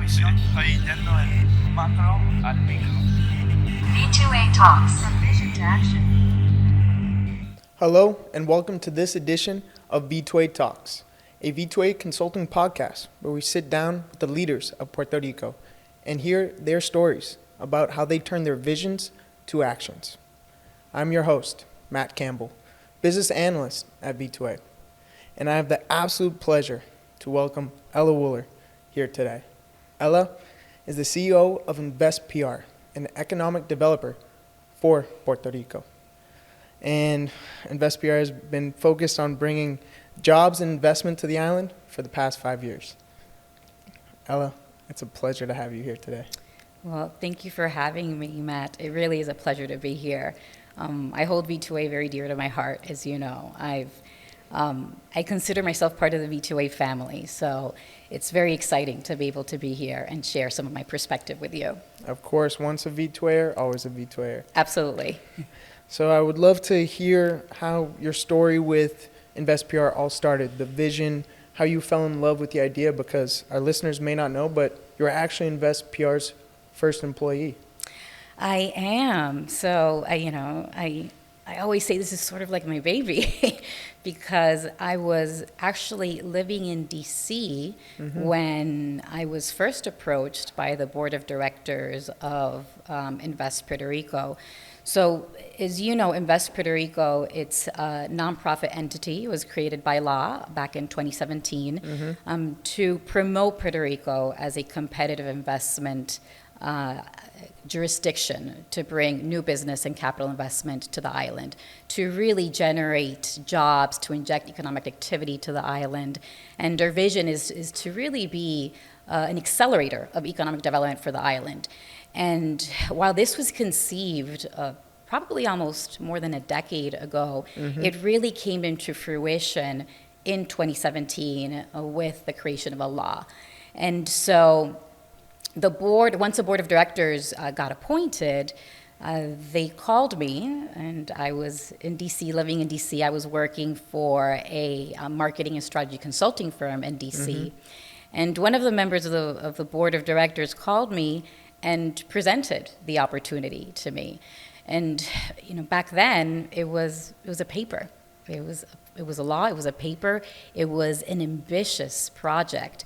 inversión, estoy yendo en macro al micro. V2A Talks. From vision to action. Hello, and welcome to this edition of V2A Talks, a V2A consulting podcast where we sit down with the leaders of Puerto Rico and hear their stories about how they turn their visions to actions. I'm your host, Matt Campbell, business analyst at V2A, and I have the absolute pleasure to welcome Ella Woger here today. Ella is the CEO of Invest PR, an economic developer for Puerto Rico. And Invest PR has been focused on bringing jobs and investment to the island for the past 5 years. Ella, it's a pleasure to have you here today. Well, thank you for having me, Matt. It really is a pleasure to be here. I hold V2A very dear to my heart, as you know. I consider myself part of the V2A family, so it's very exciting to be able to be here and share some of my perspective with you. Of course, once a V2Aer, always a V2Aer. Absolutely. So I would love to hear how your story with Invest PR all started, the vision, how you fell in love with the idea, because our listeners may not know, but you're actually Invest PR's first employee. I am. So, I always say this is sort of like my baby because I was actually living in D.C. when I was first approached by the board of directors of Invest Puerto Rico. So, as you know, Invest Puerto Rico, it's a nonprofit entity. It was created by law back in 2017 to promote Puerto Rico as a competitive investment jurisdiction, to bring new business and capital investment to the island, to really generate jobs, to inject economic activity to the island. And our vision is to really be an accelerator of economic development for the island. And while this was conceived probably almost more than a decade ago, it really came into fruition in 2017 with the creation of a law. And so once the board of directors got appointed, they called me, and I was in D.C., living in D.C. I was working for a marketing and strategy consulting firm in D.C. And one of the members of the board of directors called me and presented the opportunity to me. And back then it was a paper. It was a law. It was a paper. It was an ambitious project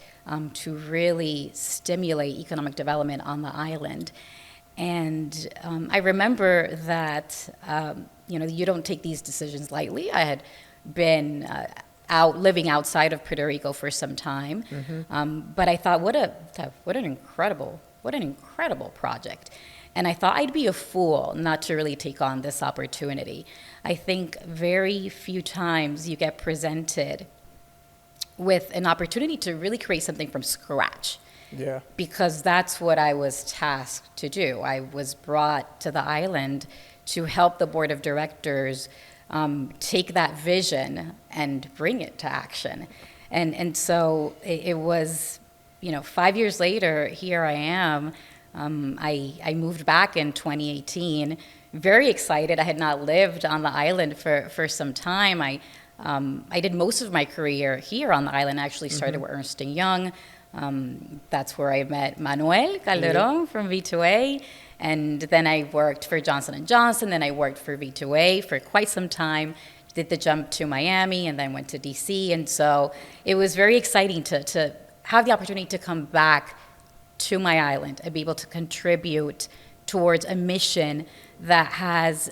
to really stimulate economic development on the island. And I remember that you don't take these decisions lightly. I had been living outside of Puerto Rico for some time, but I thought, what an incredible project. And I thought I'd be a fool not to really take on this opportunity. I think very few times you get presented with an opportunity to really create something from scratch. Yeah. Because that's what I was tasked to do. I was brought to the island to help the board of directors take that vision and bring it to action. And so it was, 5 years later, here I am. I moved back in 2018, very excited. I had not lived on the island for some time. I did most of my career here on the island. I actually started with Ernst & Young. That's where I met Manuel Calderon from V2A. And then I worked for Johnson & Johnson. Then I worked for V2A for quite some time. Did the jump to Miami and then went to DC. And so it was very exciting to have the opportunity to come back to my island and be able to contribute towards a mission that has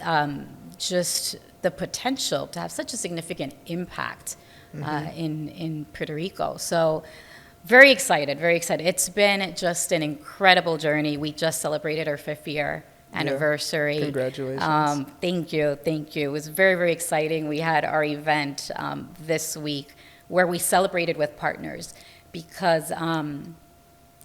just the potential to have such a significant impact in Puerto Rico. So very excited. It's been just an incredible journey. We just celebrated our 5th year anniversary. Yeah. Congratulations. Thank you. It was very, very exciting. We had our event this week where we celebrated with partners because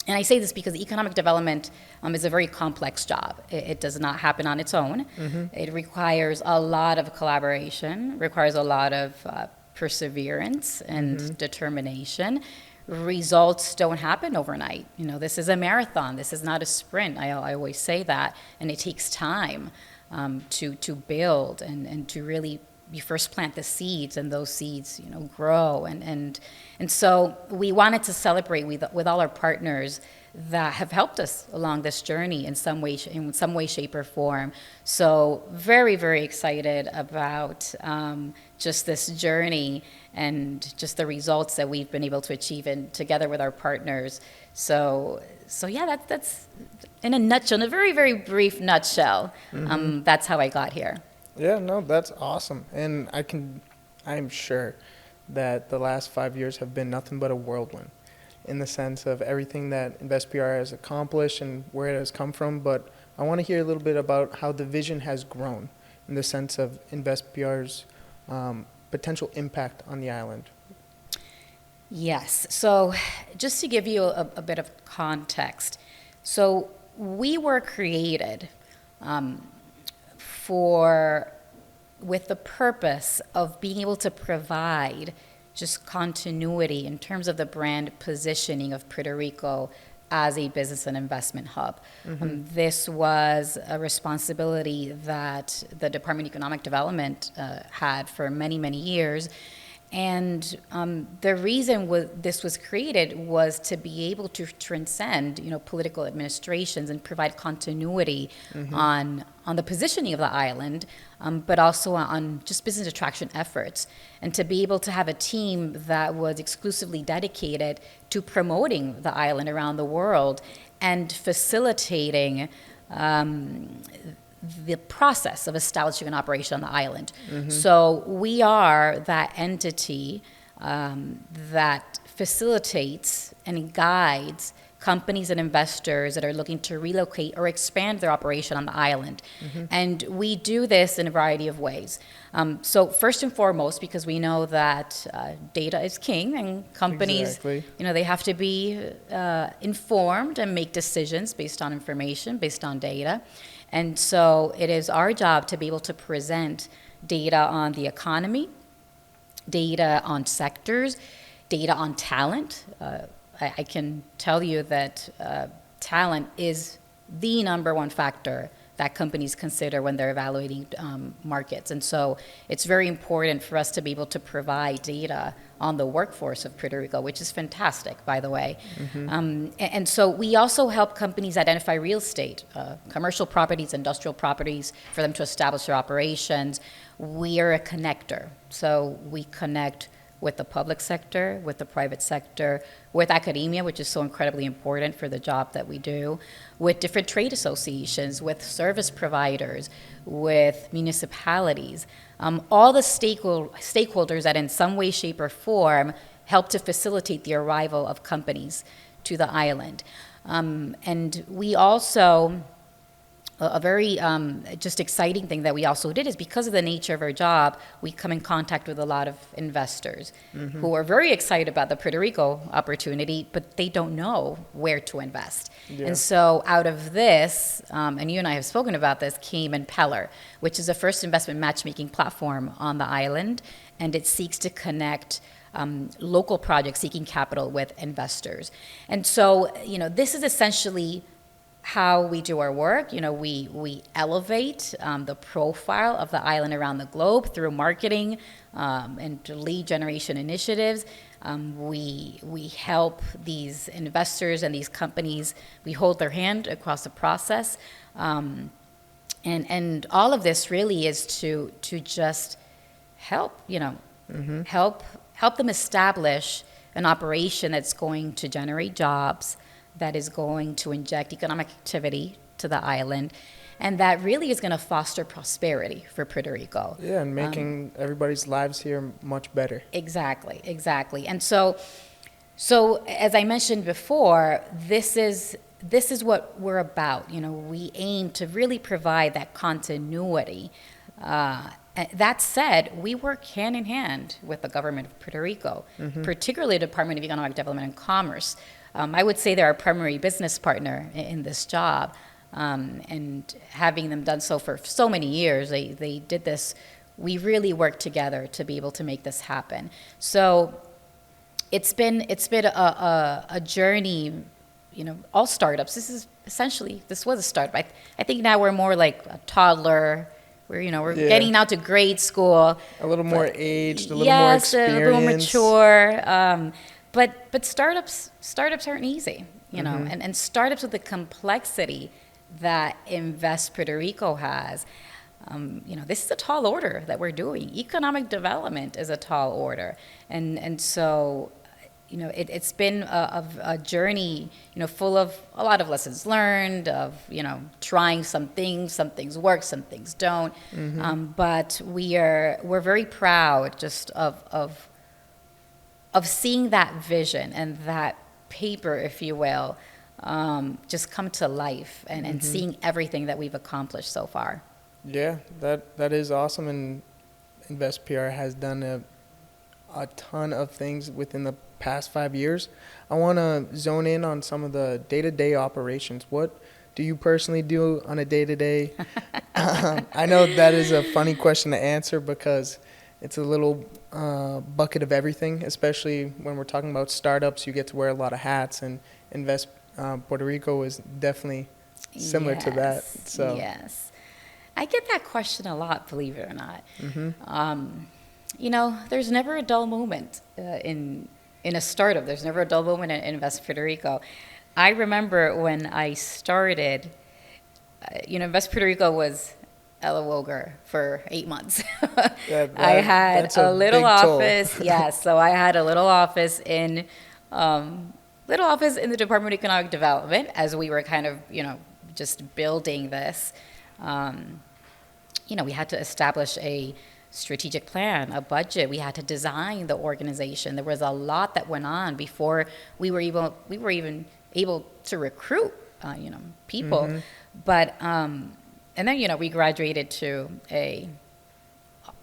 and I say this because economic development is a very complex job. It does not happen on its own. It requires a lot of collaboration, requires a lot of perseverance and determination. Results don't happen overnight. This is a marathon. This is not a sprint. I always say that. And it takes time to build and to really you first plant the seeds, and those seeds, grow. And so we wanted to celebrate with all our partners that have helped us along this journey in some way, shape, or form. So very, very excited about just this journey and just the results that we've been able to achieve together with our partners. So yeah, that's in a nutshell, in a very, very brief nutshell. That's how I got here. Yeah, no, that's awesome. And I'm sure that the last 5 years have been nothing but a whirlwind in the sense of everything that InvestPR has accomplished and where it has come from. But I want to hear a little bit about how the vision has grown in the sense of InvestPR's potential impact on the island. Yes. So just to give you a bit of context. So we were created with the purpose of being able to provide just continuity in terms of the brand positioning of Puerto Rico as a business and investment hub. This was a responsibility that the Department of Economic Development had for many, many years. And the reason this was created was to be able to transcend, political administrations and provide continuity on the positioning of the island, but also on just business attraction efforts, and to be able to have a team that was exclusively dedicated to promoting the island around the world and facilitating the process of establishing an operation on the island. So we are that entity that facilitates and guides companies and investors that are looking to relocate or expand their operation on the island. And we do this in a variety of ways. So first and foremost, because we know that data is king, and companies, they have to be informed and make decisions based on information, based on data. And so it is our job to be able to present data on the economy, data on sectors, data on talent. I can tell you that talent is the number one factor that companies consider when they're evaluating markets. And so it's very important for us to be able to provide data on the workforce of Puerto Rico, which is fantastic, by the way. And so we also help companies identify real estate, commercial properties, industrial properties, for them to establish their operations. We are a connector. So we connect with the public sector, with the private sector, with academia, which is so incredibly important for the job that we do, with different trade associations, with service providers, with municipalities, all the stakeholders that in some way, shape, or form help to facilitate the arrival of companies to the island. And we also, a very just exciting thing that we also did is, because of the nature of our job, we come in contact with a lot of investors who are very excited about the Puerto Rico opportunity, but they don't know where to invest. And so out of this, and you and I have spoken about this, came Impeller, which is the first investment matchmaking platform on the island, and it seeks to connect local projects seeking capital with investors. And so, this is essentially how we do our work. We elevate the profile of the island around the globe through marketing and lead generation initiatives. We help these investors and these companies. We hold their hand across the process, and all of this really is to just help help them establish an operation that's going to generate jobs, that is going to inject economic activity to the island, and that really is going to foster prosperity for Puerto Rico. Yeah, and making everybody's lives here much better. Exactly. And so as I mentioned before, this is what we're about. We aim to really provide that continuity. That said, we work hand in hand with the government of Puerto Rico, particularly the Department of Economic Development and Commerce. I would say they're our primary business partner in this job, and having them done so for so many years, they did this. We really worked together to be able to make this happen. So it's been a journey. All startups. This was a startup. I think now we're more like a toddler. We're getting out to grade school. A little more aged, a little more experience. Yes, a little mature. But startups aren't easy. you know, and startups with the complexity that Invest Puerto Rico has. You know, this is a tall order that we're doing. Economic development is a tall order. And so, you know, it's been a journey, you know, full of a lot of lessons learned, of, you know, trying some things work, some things don't. But we're very proud just of seeing that vision and that paper, if you will, just come to life and seeing everything that we've accomplished so far. Yeah, that is awesome, and Invest PR has done a ton of things within the past 5 years. I want to zone in on some of the day-to-day operations. What do you personally do on a day-to-day? I know that is a funny question to answer because it's a little bucket of everything, especially when we're talking about startups. You get to wear a lot of hats, and Invest Puerto Rico is definitely similar to that. So. Yes. I get that question a lot, believe it or not. You know, there's never a dull moment in a startup. There's never a dull moment in Invest Puerto Rico. I remember when I started, you know, Invest Puerto Rico was Ella Woger for 8 months. I had a little office. Yes, so I had a little office in the Department of Economic Development as we were kind of, you know, just building this. You know, we had to establish a strategic plan, a budget. We had to design the organization. There was a lot that went on before we were even able to recruit, you know, people. But and then, you know, we graduated to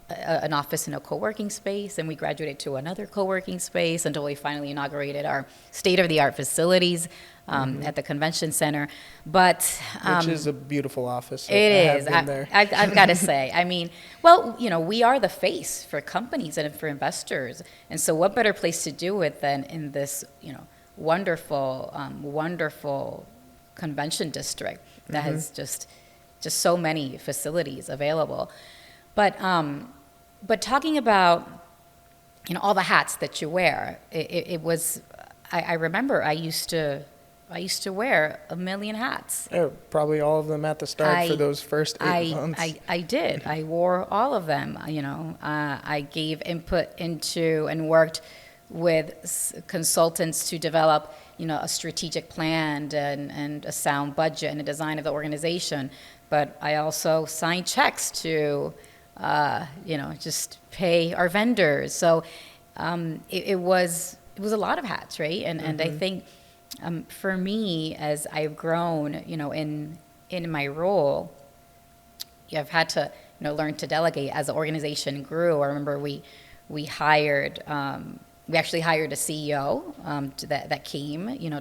an office in a co-working space, and we graduated to another co-working space until we finally inaugurated our state-of-the-art facilities at the convention center. But which is a beautiful office. It is. I've got to say. I mean, well, you know, we are the face for companies and for investors, and so what better place to do it than in this, you know, wonderful convention district that has just so many facilities available. But talking about, you know, all the hats that you wear, it was, I remember I used to wear 1 million hats. Yeah, probably all of them at the start for those first 8 months. I did. I wore all of them. You know, I gave input into and worked with consultants to develop, you know, a strategic plan and a sound budget and a design of the organization. But I also signed checks to, you know, just pay our vendors. So it was a lot of hats, right? And I think for me, as I've grown, you know, in my role, I've had to, you know, learn to delegate as the organization grew. I remember we hired, we actually hired a CEO that came, you know,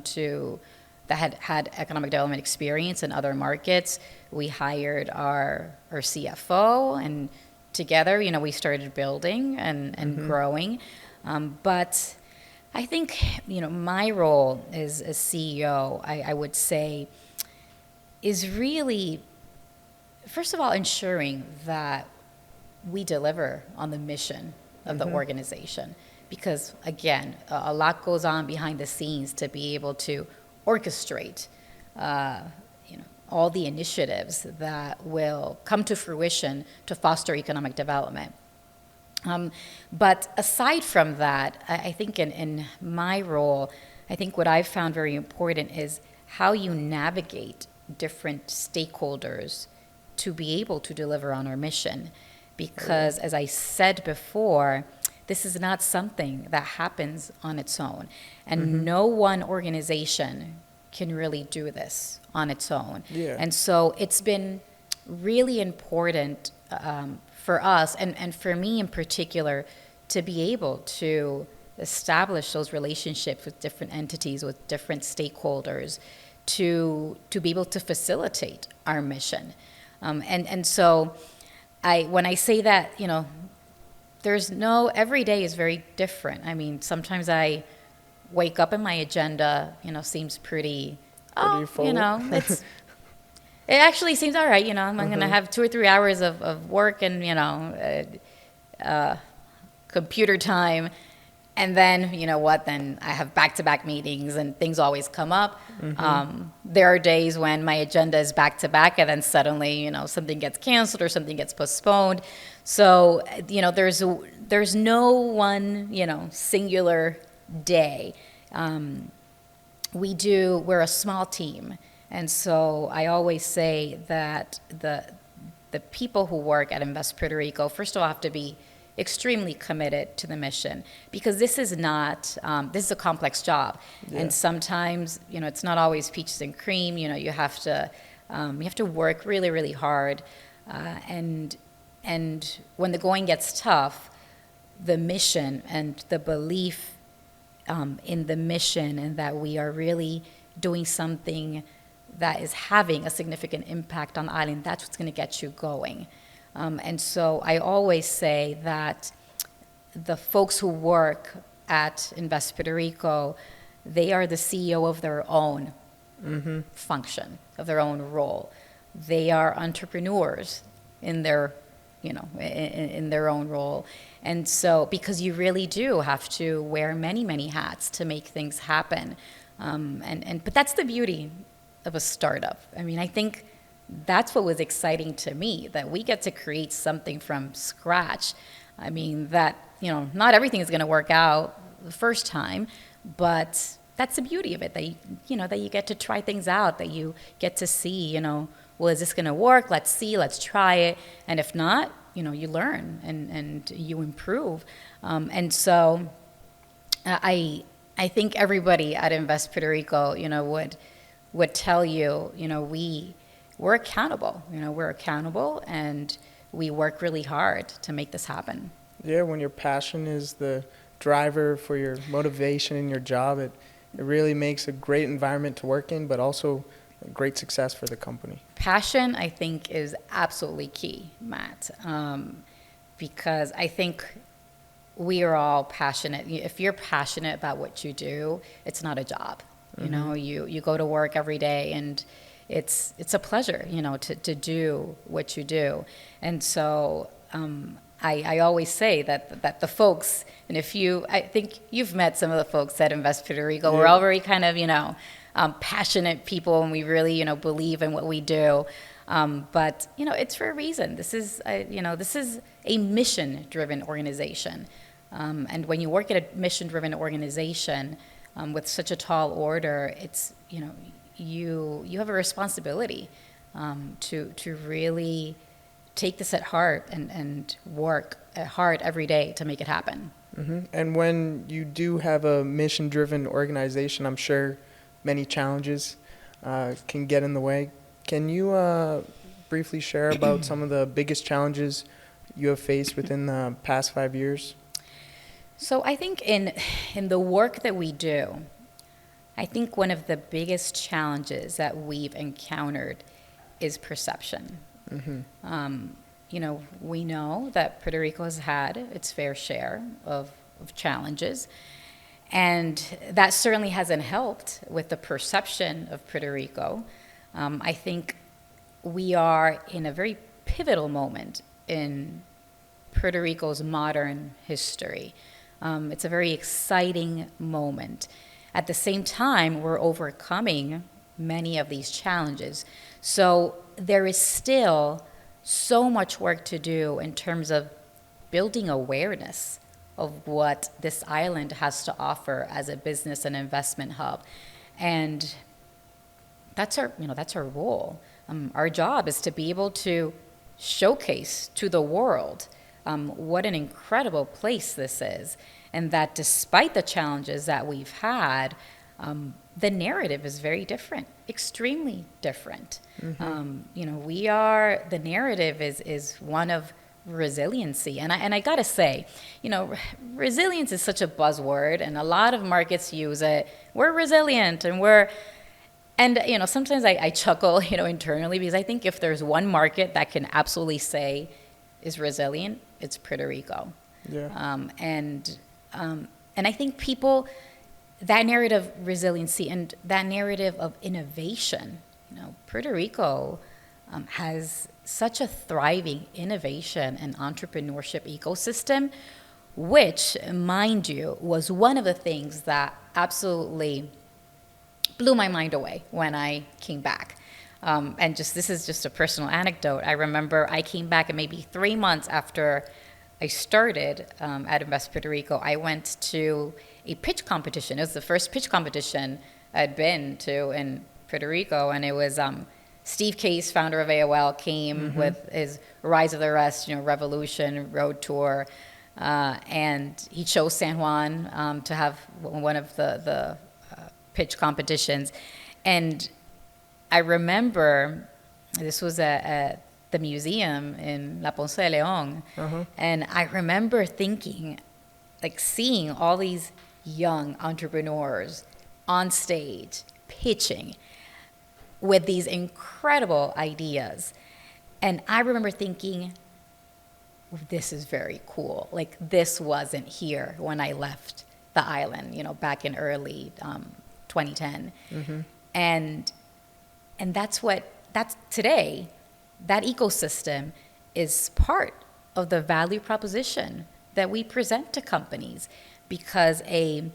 that had economic development experience in other markets. We hired our CFO, and together, you know, we started building and growing. But I think, you know, my role as a CEO, I would say, is really, first of all, ensuring that we deliver on the mission of the organization. Because, again, a lot goes on behind the scenes to be able to orchestrate, you know, all the initiatives that will come to fruition to foster economic development. But aside from that, I think in my role, I think what I've found very important is how you navigate different stakeholders to be able to deliver on our mission. Because, as I said before, this is not something that happens on its own. And no one organization can really do this on its own. Yeah. And so it's been really important for us, and for me in particular, to be able to establish those relationships with different entities, with different stakeholders, to be able to facilitate our mission. And so when I say that, you know, every day is very different. I mean, sometimes I wake up and my agenda, you know, seems pretty full. You know, it actually seems all right. You know, I'm going to have 2 or 3 hours of work and, you know, computer time. And then, you know what, then I have back-to-back meetings and things always come up. There are days when my agenda is back-to-back and then suddenly, you know, something gets canceled or something gets postponed. So, you know, there's no one, you know, singular day. We're a small team. And so I always say that the people who work at Invest Puerto Rico, first of all, have to be extremely committed to the mission, because this is not, this is a complex job. Yeah. And sometimes, you know, it's not always peaches and cream. You know, you have to work really, really hard. And when the going gets tough, the mission and the belief in the mission and that we are really doing something that is having a significant impact on the island, that's what's going to get you going. And so I always say that the folks who work at Invest Puerto Rico, they are the CEO of their own function, of their own role. They are entrepreneurs in their, you know, in their own role. And so, because you really do have to wear many, many hats to make things happen. But that's the beauty of a startup. I mean, I think that's what was exciting to me, that we get to create something from scratch. I mean, that, you know, not everything is going to work out the first time, but that's the beauty of it, that that you get to try things out, that you get to see, you know, well, is this going to work? Let's see, let's try it. And if not, you know, you learn and you improve. And so I think everybody at Invest Puerto Rico, you know, would tell you, you know, we're accountable. You know, we're accountable, and we work really hard to make this happen. Yeah, when your passion is the driver for your motivation in your job, it really makes a great environment to work in, but also a great success for the company. Passion, I think, is absolutely key, Matt, because I think we are all passionate. If you're passionate about what you do, it's not a job. You know, you go to work every day, and it's a pleasure, you know, to do what you do. And so I always say that the folks, and I think you've met some of the folks at Invest Puerto Rico. Yeah. We're all very kind of, you know, passionate people, and we really, you know, believe in what we do. But, you know, it's for a reason. This is a mission-driven organization. And when you work at a mission-driven organization with such a tall order, it's, you know, you have a responsibility to really take this at heart and work hard every day to make it happen. And when you do have a mission-driven organization, I'm sure many challenges can get in the way. Can you briefly share about some of the biggest challenges you have faced within the past 5 years? So I think in the work that we do, I think one of the biggest challenges that we've encountered is perception. You know, we know that Puerto Rico has had its fair share of challenges, and that certainly hasn't helped with the perception of Puerto Rico. I think we are in a very pivotal moment in Puerto Rico's modern history. It's a very exciting moment. At the same time, we're overcoming many of these challenges. So there is still so much work to do in terms of building awareness of what this island has to offer as a business and investment hub. And that's our role. Our job is to be able to showcase to the world what an incredible place this is, and that despite the challenges that we've had, the narrative is very different, extremely different. You know, the narrative is one of resiliency. And I gotta say, you know, resilience is such a buzzword, and a lot of markets use it. We're resilient, and you know, sometimes I chuckle, you know, internally, because I think if there's one market that can absolutely say is resilient, it's Puerto Rico. Yeah. And I think people, that narrative of resiliency and that narrative of innovation, you know, Puerto Rico has such a thriving innovation and entrepreneurship ecosystem which, mind you, was one of the things that absolutely blew my mind away when I came back. And this is just a personal anecdote. I remember I came back, and maybe 3 months after I started at Invest Puerto Rico, I went to a pitch competition. It was the first pitch competition I'd been to in Puerto Rico, and it was Steve Case, founder of AOL, came with his Rise of the Rest, Revolution Road Tour, and he chose San Juan to have one of the pitch competitions. And I remember this was at the museum in La Ponce de Leon, and I remember thinking, seeing all these young entrepreneurs on stage pitching with these incredible ideas. And I remember thinking, this is very cool. This wasn't here when I left the island, back in early 2010. And that's today, that ecosystem is part of the value proposition that we present to companies, because a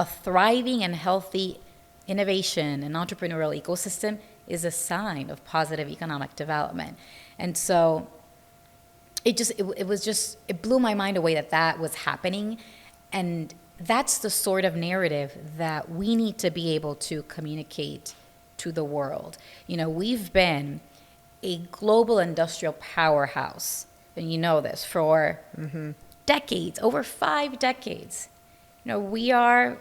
thriving and healthy innovation and entrepreneurial ecosystem is a sign of positive economic development. And so it blew my mind away that was happening. And that's the sort of narrative that we need to be able to communicate to the world. We've been a global industrial powerhouse, and this, for decades, over 5 decades. We're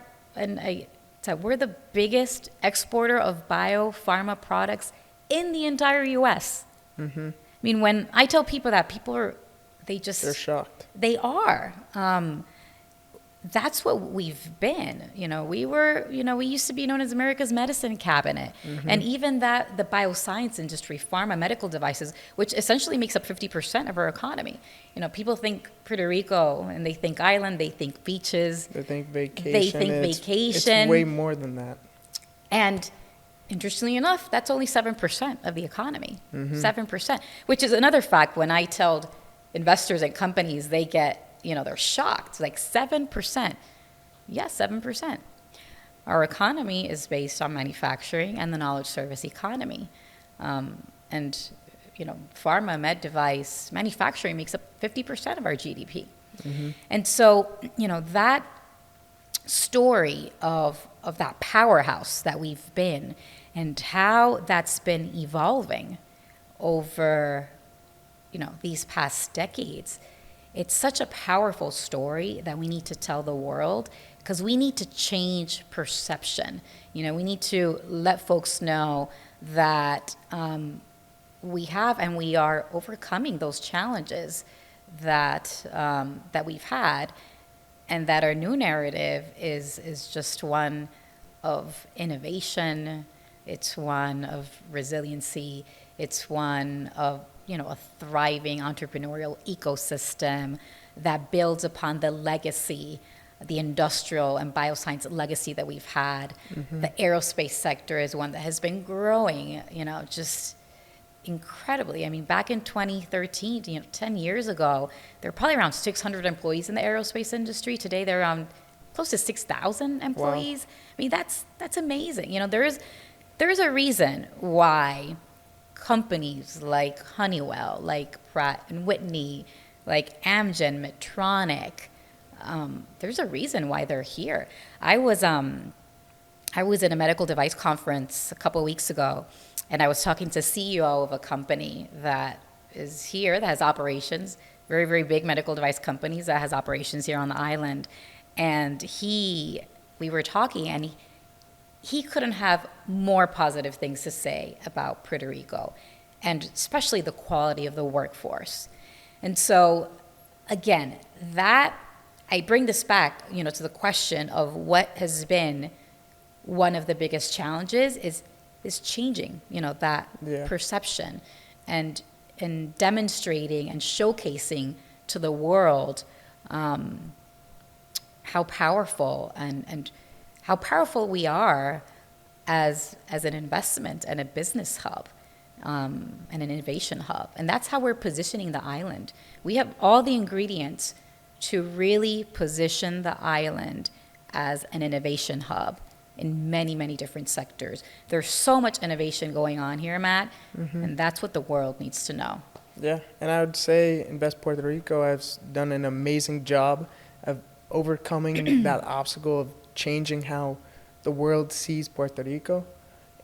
the biggest exporter of biopharma products in the entire U.S. I mean, when I tell people that, they're shocked. They are. That's what we've been. We used to be known as America's medicine cabinet. And even the bioscience industry, pharma, medical devices, which essentially makes up 50% of our economy. People think Puerto Rico and they think island, they think beaches. They think vacation. It's way more than that. And interestingly enough, that's only 7% of the economy. 7%, which is another fact. When I tell investors and companies, they get, they're shocked. 7%. Yes, 7%. Our economy is based on manufacturing and the knowledge service economy. And pharma, med device, manufacturing makes up 50% of our GDP. And so, that story of that powerhouse that we've been, and how that's been evolving over, these past decades, it's such a powerful story that we need to tell the world, because we need to change perception. We need to let folks know that we have and we are overcoming those challenges that we've had, and that our new narrative is just one of innovation. It's one of resiliency. It's one of a thriving entrepreneurial ecosystem that builds upon the legacy, the industrial and bioscience legacy that we've had. The aerospace sector is one that has been growing, just incredibly. I mean, back in 2013, 10 years ago, there were probably around 600 employees in the aerospace industry. Today, they're around close to 6,000 employees. Wow. I mean, that's amazing. There is a reason why companies like Honeywell, like Pratt and Whitney, like Amgen, Medtronic, there's a reason why they're here. I was in a medical device conference a couple of weeks ago, and I was talking to CEO of a company that is here, that has operations, very, very big medical device companies that has operations here on the island. And we were talking, and he couldn't have more positive things to say about Puerto Rico, and especially the quality of the workforce. And so, again, I bring this back, to the question of what has been one of the biggest challenges is changing, that perception, and demonstrating and showcasing to the world how powerful and how powerful we are as an investment and a business hub, and an innovation hub. And that's how we're positioning the island. We have all the ingredients to really position the island as an innovation hub in many, many different sectors. There's so much innovation going on here, Matt, and that's what the world needs to know. Yeah, and I would say Invest Puerto Rico has done an amazing job of overcoming that obstacle of changing how the world sees Puerto Rico.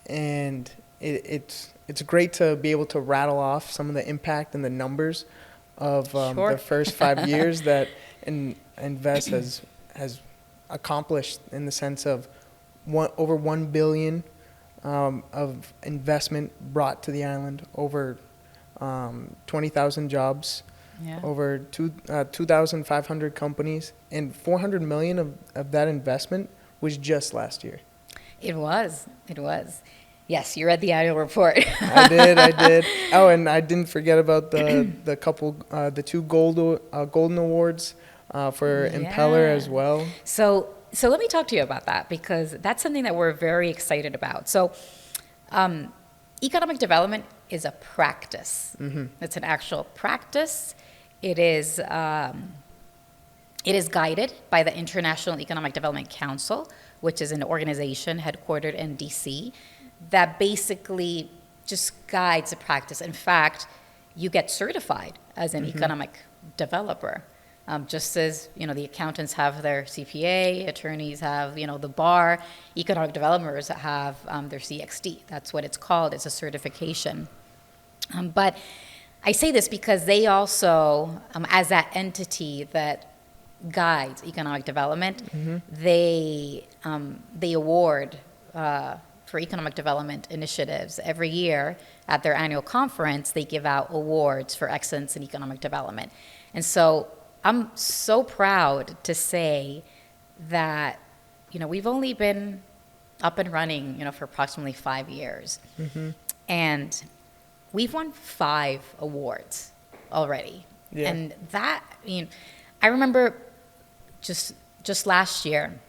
And it's great to be able to rattle off some of the impact and the numbers of Sure. the first 5 years that Invest has accomplished, in the sense of over 1 billion of investment brought to the island, over 20,000 jobs, Yeah. over 2,500 companies, and 400 million of that investment was just last year. It was. Yes, you read the annual report. I did. Oh, and I didn't forget about the two golden awards for Impeller as well. So let me talk to you about that, because that's something that we're very excited about. So economic development is a practice. It's an actual practice. It is guided by the International Economic Development Council, which is an organization headquartered in D.C. that basically just guides the practice. In fact, you get certified as an economic developer. Just as, the accountants have their CPA, attorneys have, the bar, economic developers have their CXD. That's what it's called. It's a certification. But I say this because they also, as that entity that guides economic development, they award for economic development initiatives. Every year at their annual conference, they give out awards for excellence in economic development. And so I'm so proud to say that, we've only been up and running, for approximately 5 years. And we've won 5 awards already. Yeah. And that, I remember just last year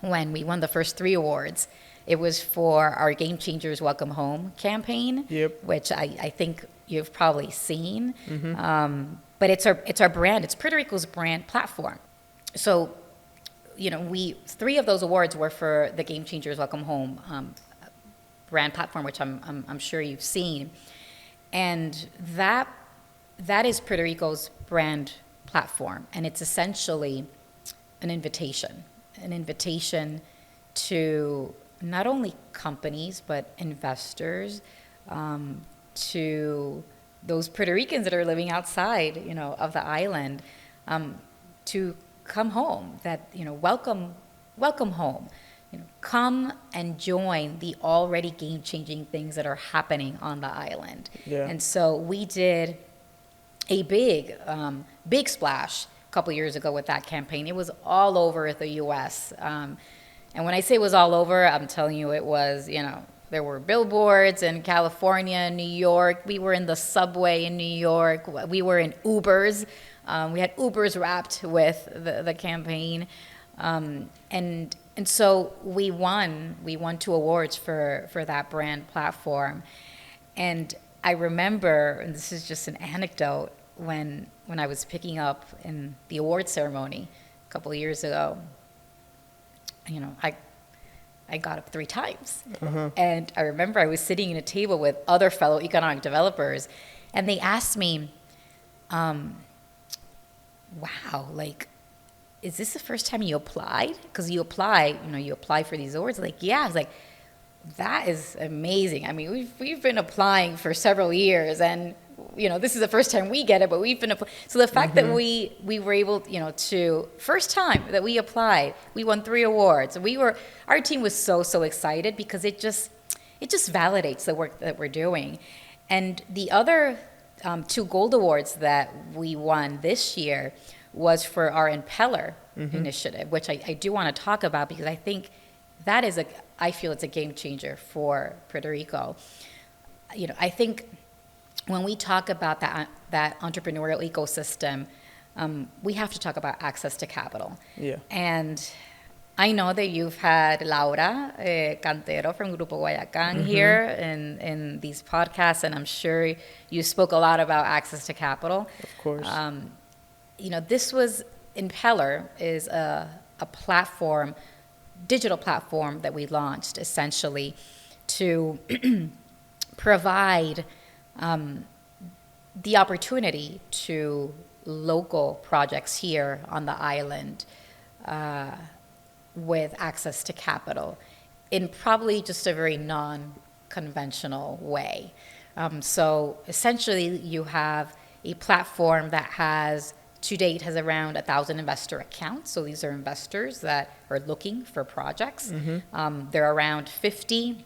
when we won the first 3 awards, it was for our Game Changers Welcome Home campaign, which I think you've probably seen. But it's our brand. It's Puerto Rico's brand platform. So, 3 of those awards were for the Game Changers Welcome Home brand platform, which I'm sure you've seen. And that is Puerto Rico's brand platform. And it's essentially an invitation to not only companies, but investors, to those Puerto Ricans that are living outside, of the island, to come home, that, welcome home. Come and join the already game-changing things that are happening on the island. Yeah. And so we did a big splash a couple years ago with that campaign. It was all over the U.S. And when I say it was all over, I'm telling you it was, there were billboards in California, New York. We were in the subway in New York. We were in Ubers. We had Ubers wrapped with the campaign. And so we won 2 awards for that brand platform. And I remember, and this is just an anecdote, when I was picking up in the award ceremony a couple of years ago, I got up 3 times. And I remember I was sitting at a table with other fellow economic developers, and they asked me, wow, is this the first time you applied? Because you apply for these awards. Yeah. I was like, that is amazing. I mean, we've been applying for several years, and this is the first time we get it, but we've been applying. So the fact that we were able, to first time that we applied, we won 3 awards. Our team was so excited, because it just validates the work that we're doing. And the other 2 gold awards that we won this year was for our Impeller initiative, which I do want to talk about, because I think that is I feel it's a game changer for Puerto Rico. I think when we talk about that entrepreneurial ecosystem, we have to talk about access to capital. Yeah. And I know that you've had Laura Cantero from Grupo Guayacán here in these podcasts, and I'm sure you spoke a lot about access to capital. Of course. This was Impeller is a platform, digital platform that we launched essentially to provide the opportunity to local projects here on the island with access to capital in probably just a very non-conventional way. So essentially you have a platform that to date has around 1,000 investor accounts. So these are investors that are looking for projects. There are around 50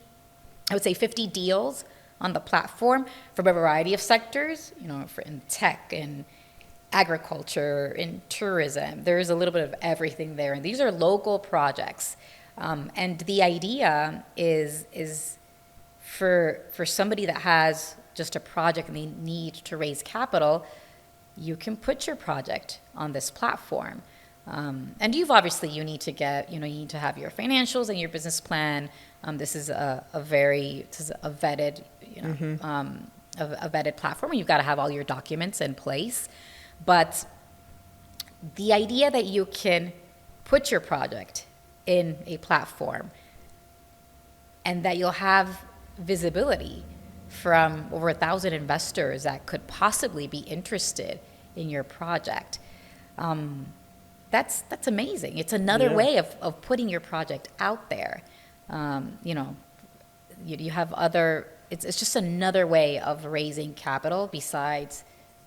deals on the platform from a variety of sectors, in tech and agriculture, in tourism. There's a little bit of everything there. And these are local projects. And the idea is for somebody that has just a project and they need to raise capital, you can put your project on this platform. And you need to have your financials and your business plan. This is a vetted, a vetted platform. You've got to have all your documents in place. But the idea that you can put your project in a platform and that you'll have visibility from over 1,000 investors that could possibly be interested in your project. That's amazing. It's another way of putting your project out there. You have it's just another way of raising capital besides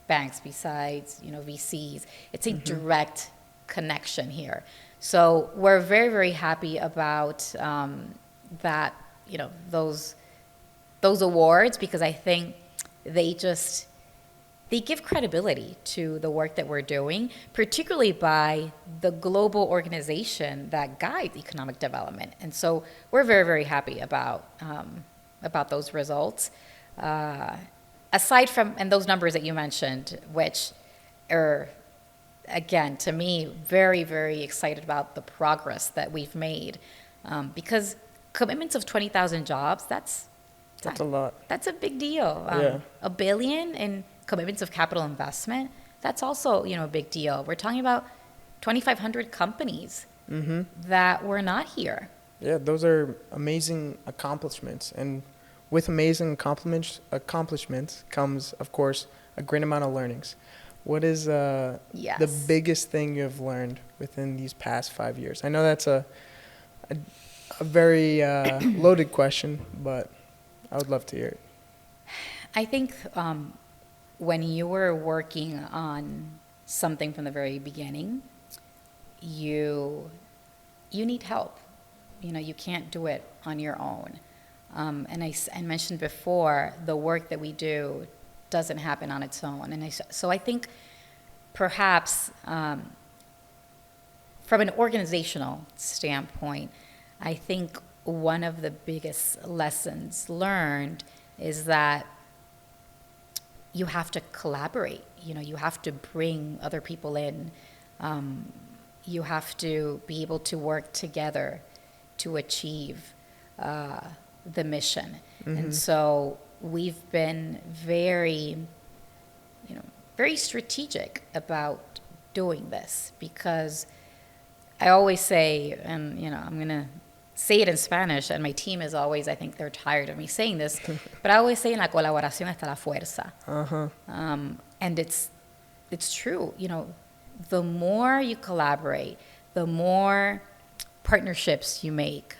banks, besides, VCs. It's a direct connection here. So we're very, very happy about that, those awards, because I think they give credibility to the work that we're doing, particularly by the global organization that guides economic development. And so we're very, very happy about those results. Aside from, and those numbers that you mentioned, which are, again, to me, very, very excited about the progress that we've made. Because commitments of 20,000 jobs, that's a lot. That's a big deal. $1 billion in commitments of capital investment, that's also, a big deal. We're talking about 2,500 companies that were not here. Yeah, those are amazing accomplishments. And with amazing accomplishments comes, of course, a great amount of learnings. What is the biggest thing you've learned within these past 5 years? I know that's a very loaded question, but I would love to hear it. I think when you were working on something from the very beginning, you need help. You can't do it on your own. And I mentioned before, the work that we do doesn't happen on its own. And so I think perhaps from an organizational standpoint, I think one of the biggest lessons learned is that you have to collaborate. You have to bring other people in. You have to be able to work together to achieve the mission. And so we've been very strategic about doing this, because I always say, and I'm going to say it in Spanish, and my team is always, I think they're tired of me saying this, but I always say, en la colaboración está la fuerza. And it's true. The more you collaborate, the more partnerships you make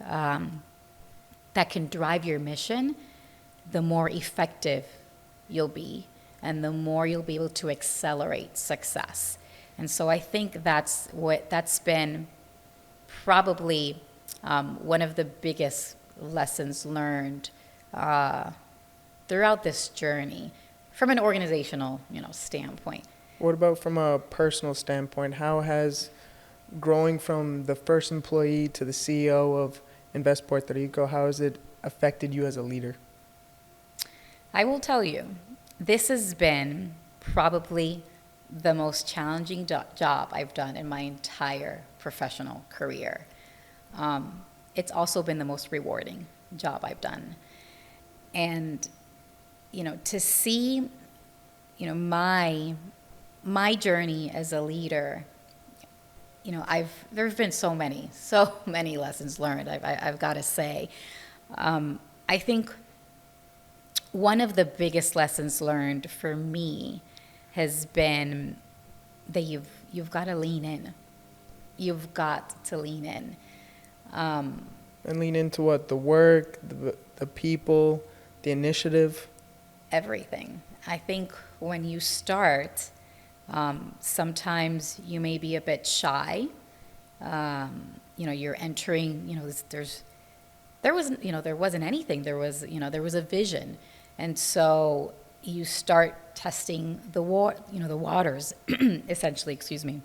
that can drive your mission, the more effective you'll be, and the more you'll be able to accelerate success. And so I think that's been probably one of the biggest lessons learned throughout this journey from an organizational, standpoint. What about from a personal standpoint? How has growing from the first employee to the CEO of Invest Puerto Rico, how has it affected you as a leader? I will tell you, this has been probably the most challenging job I've done in my entire professional career. It's also been the most rewarding job I've done. And, to see, my journey as a leader there have been so many lessons learned. I've got to say, I think one of the biggest lessons learned for me has been that you've got to lean in. You've got to lean in. And lean into what? The work, the people, the initiative? Everything. I think when you start, sometimes you may be a bit shy. You're entering, there wasn't anything. There was a vision. And so you start testing the waters, essentially, excuse me.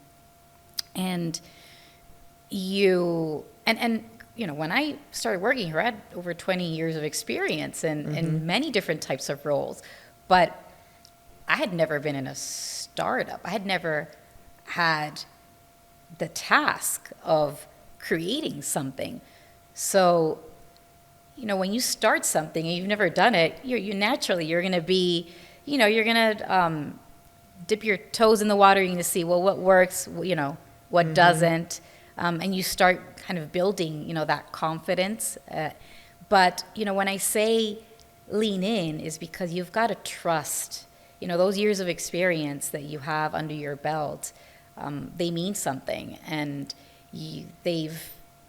And when I started working here, I had over 20 years of experience in many different types of roles. But I had never been in a startup. I had never had the task of creating something. So, when you start something and you've never done it, you're going to be, you're going to dip your toes in the water. You're going to see, well, what works, what doesn't. And you start kind of building, that confidence. But when I say lean in is because you've got to trust, those years of experience that you have under your belt, they mean something. And they've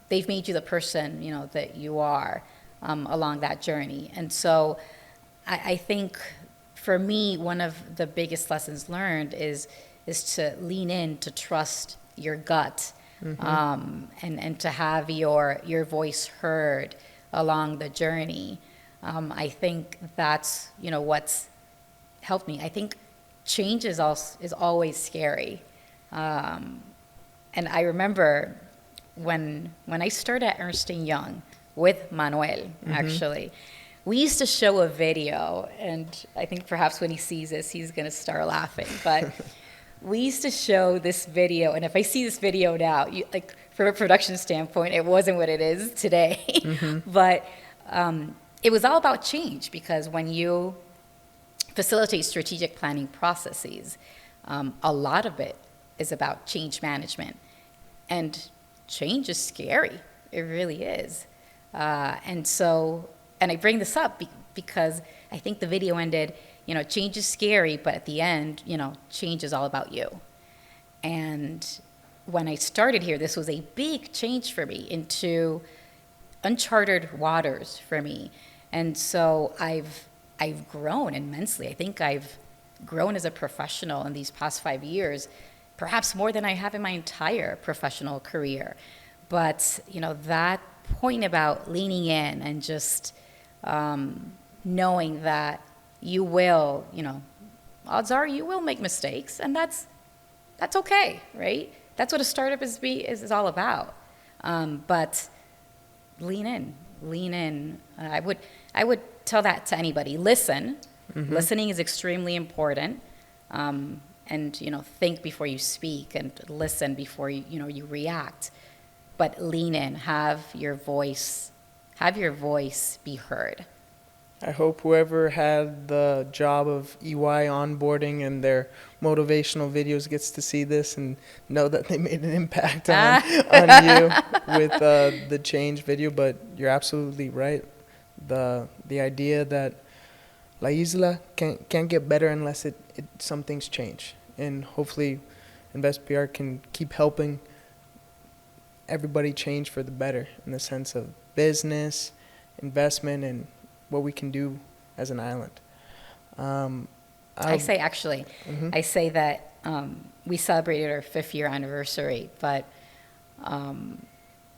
made you the person, that you are along that journey. And so I think for me, one of the biggest lessons learned is to lean in, to trust your gut. And to have your voice heard along the journey. I think that's what's helped me. I think change is always scary, and I remember when I started at Ernst & Young with Manuel. Actually, we used to show a video, and I think perhaps when he sees this, he's going to start laughing, but. We used to show this video, and if I see this video now, from a production standpoint, it wasn't what it is today. But it was all about change, because when you facilitate strategic planning processes, a lot of it is about change management. And change is scary. It really is. And I bring this up because I think the video ended, change is scary, but at the end, change is all about you. And when I started here, this was a big change for me into uncharted waters for me. And so I've grown immensely. I think I've grown as a professional in these past 5 years, perhaps more than I have in my entire professional career. But, that point about leaning in and just knowing that you will, odds are you will make mistakes, and that's okay, right? That's what a startup is all about. But lean in. I would tell that to anybody. Listen. Listening is extremely important. And think before you speak, and listen before you react. But lean in. Have your voice be heard. I hope whoever had the job of EY onboarding and their motivational videos gets to see this and know that they made an impact on you with the change video. But you're absolutely right. The idea that La Isla can't get better unless some things change. And hopefully Invest PR can keep helping everybody change for the better in the sense of business, investment, and what we can do as an island. I say that we celebrated our 5th year anniversary, but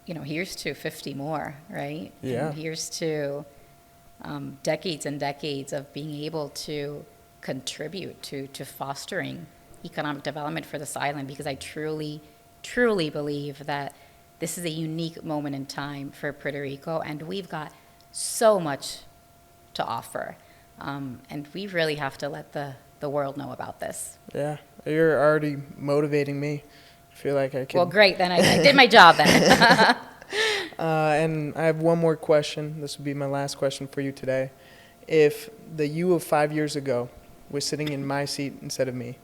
here's to 50 more, right? Yeah. And here's to decades and decades of being able to contribute to fostering economic development for this island, because I truly, truly believe that this is a unique moment in time for Puerto Rico, and we've got so much to offer. And we really have to let the world know about this. Yeah, you're already motivating me. I feel like I can. Well, great. Then I did my job then. And I have one more question. This will be my last question for you today. If the you of 5 years ago was sitting in my seat instead of me,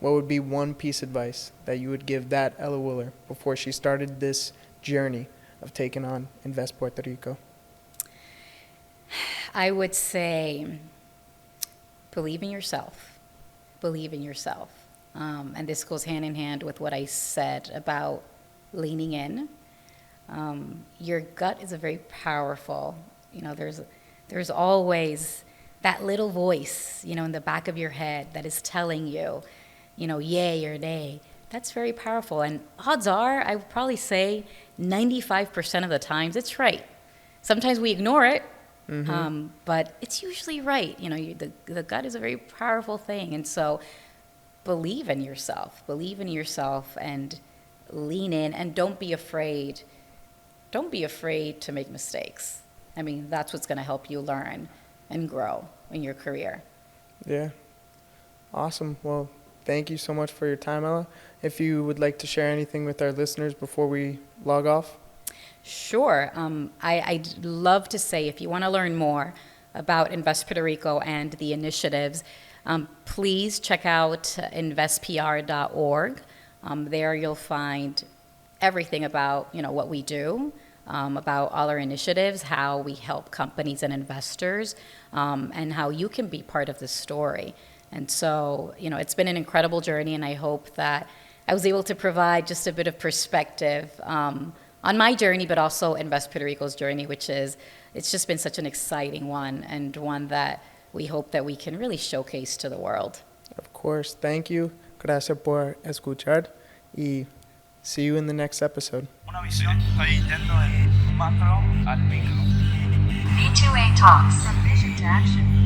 what would be one piece of advice that you would give that Ella Willer before she started this journey of taking on Invest Puerto Rico? I would say, believe in yourself. Believe in yourself. And this goes hand in hand with what I said about leaning in. Your gut is a very powerful, there's always that little voice, in the back of your head that is telling you, yay or nay. That's very powerful. And odds are, I would probably say 95% of the times it's right. Sometimes we ignore it, but it's usually right. The gut is a very powerful thing. And so believe in yourself and lean in, and don't be afraid. Don't be afraid to make mistakes. I mean, that's what's going to help you learn and grow in your career. Yeah. Awesome. Well, thank you so much for your time, Ella. If you would like to share anything with our listeners before we log off. Sure. I'd love to say, if you want to learn more about Invest Puerto Rico and the initiatives, please check out investpr.org. There you'll find everything about, what we do, about all our initiatives, how we help companies and investors, and how you can be part of the story. And so, it's been an incredible journey, and I hope that I was able to provide just a bit of perspective on my journey, but also Invest Puerto Rico's journey, it's just been such an exciting one, and one that we hope that we can really showcase to the world. Of course. Thank you. Gracias por escuchar, y see you in the next episode. Una visión, estoy yendo del macro al micro. V2A Talks. From vision to action.